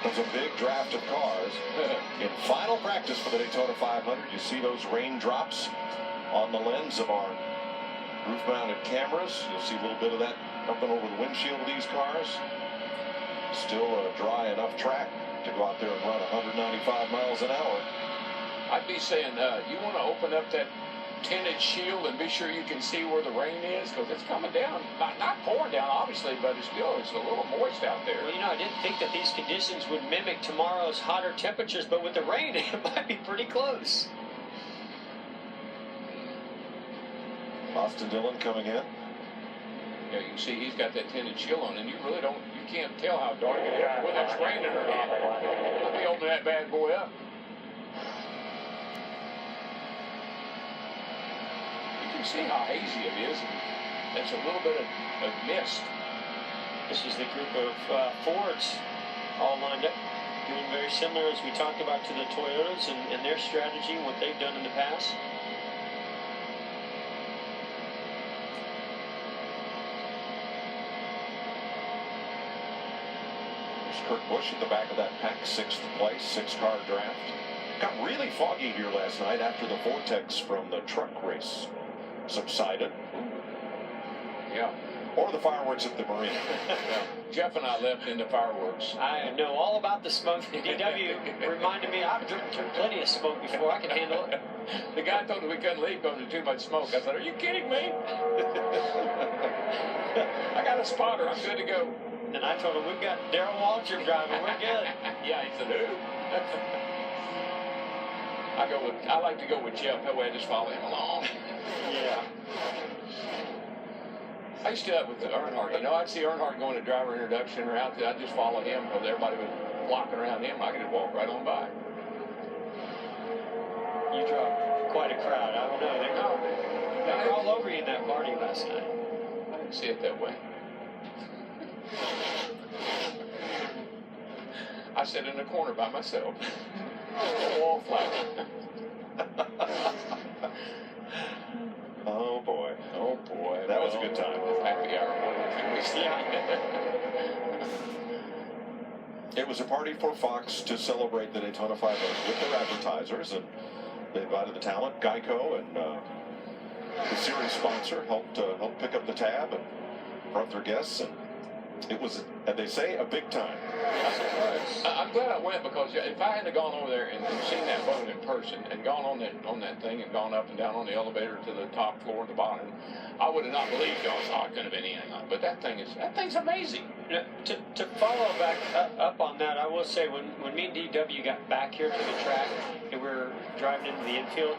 There's a big draft of cars. In final practice for the Daytona 500, you see those raindrops on the lens of our roof-mounted cameras. You'll see a little bit of that up and over the windshield of these cars. Still a dry enough track to go out there and run 195 miles an hour. I'd be saying, you want to open up that tinted shield and be sure you can see where the rain is, because it's coming down. Not pouring down, obviously, but it's a little moist out there. Well, I didn't think that these conditions would mimic tomorrow's hotter temperatures, but with the rain, it might be pretty close. Austin Dillon coming in. Yeah, you can see he's got that tinted shield on, and you can't tell how dark it is, whether it's raining or not. Let me open that bad boy up. See how hazy it is. That's a little bit of mist. This is the group of Fords all lined up, doing very similar as we talked about to the Toyotas and their strategy and what they've done in the past. There's Kurt Busch at the back of that pack, 6th place, 6-car draft. Got really foggy here last night after the vortex from the truck race subsided. Yeah. Or the fireworks at the marina. Jeff and I left in the fireworks. I know all about the smoke. DW reminded me, I've drank plenty of smoke before. I can handle it. The guy told me we couldn't leave because there's too much smoke. I said, are you kidding me? I got a spotter. I'm good to go. And I told him, we've got Darrell Waltrip driving. We're good. Yeah, he said, who? I like to go with Jeff. That way I just follow him along. Yeah. I used to do that with Earnhardt. I'd see Earnhardt going to driver introduction or out there. I'd just follow him because everybody was flocking around him. I could just walk right on by. You draw quite a crowd. I don't know. They were all over you in that party last night. I didn't see it that way. I sat in the corner by myself. Wall flower. Oh boy. Oh boy. That was a good time. Happy hour. It was a party for Fox to celebrate the Daytona 500 with their advertisers, and they invited the talent. Geico and the series sponsor helped pick up the tab and brought their guests, and it was, and they say, a big time. I'm glad I went, because if I hadn't gone over there and seen that boat in person and gone on that thing and gone up and down on the elevator to the top floor and the bottom, I would have not believed it couldn't have been anything. But that thing's amazing. To follow back up on that, I will say when me and DW got back here to the track and we were driving into the infield,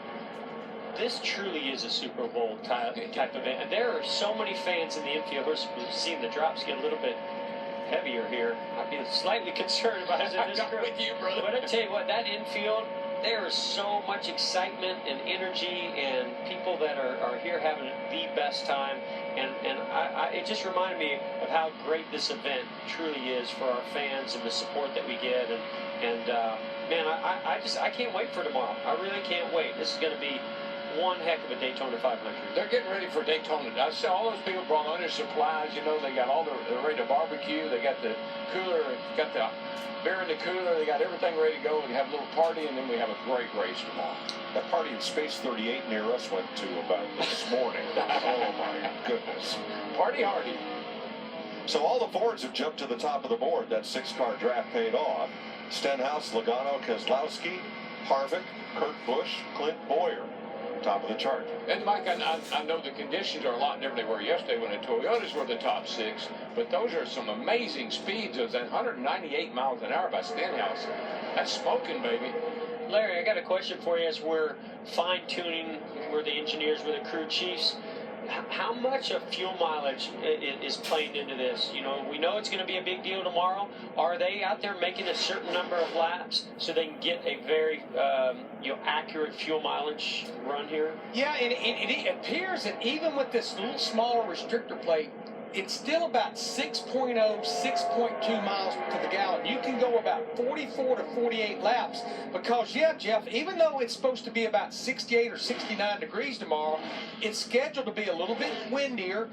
this truly is a Super Bowl type event. And there are so many fans in the infield. We're seeing the drops get a little bit heavier here. I'd be slightly concerned about it. I'm with you, brother. But I tell you what, that infield, there is so much excitement and energy, and people that are here having the best time. And it just reminded me of how great this event truly is for our fans and the support that we get. And man, I can't wait for tomorrow. I really can't wait. This is going to be one heck of a Daytona 500. They're getting ready for Daytona. I saw all those people brought all their supplies. They got they're ready to barbecue. They got the cooler, got the beer in the cooler. They got everything ready to go. We have a little party, and then we have a great race tomorrow. That party in Space 38 near us went to about this morning. Oh my goodness. Party hardy. So all the Fords have jumped to the top of the board. That 6-car draft paid off. Stenhouse, Logano, Keselowski, Harvick, Kurt Busch, Clint Bowyer. Top of the chart. And Mike, I know the conditions are a lot different than they were yesterday when the Toyotas were the top 6, but those are some amazing speeds. Those 198 miles an hour by Stenhouse. That's smoking, baby. Larry, I got a question for you as we're fine-tuning, we're the engineers, we're the crew chiefs. How much of fuel mileage is playing into this? We know it's going to be a big deal tomorrow. Are they out there making a certain number of laps so they can get a very accurate fuel mileage run here? Yeah, and it appears that even with this little small restrictor plate it's still about 6.0, 6.2 miles to the gallon. You can go about 44 to 48 laps because, yeah, Jeff, even though it's supposed to be about 68 or 69 degrees tomorrow, it's scheduled to be a little bit windier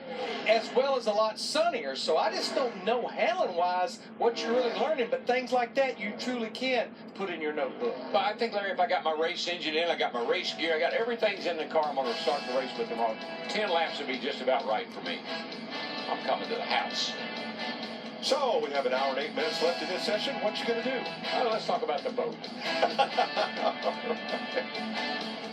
as well as a lot sunnier. So I just don't know handling-wise what you're really learning, but things like that you truly can put in your notebook. But I think, Larry, if I got my race engine in, I got my race gear, I got everything's in the car I'm going to start the race with tomorrow, 10 laps would be just about right for me. I'm coming to the house. So we have an hour and 8 minutes left in this session. What you going to do? Let's talk about the boat.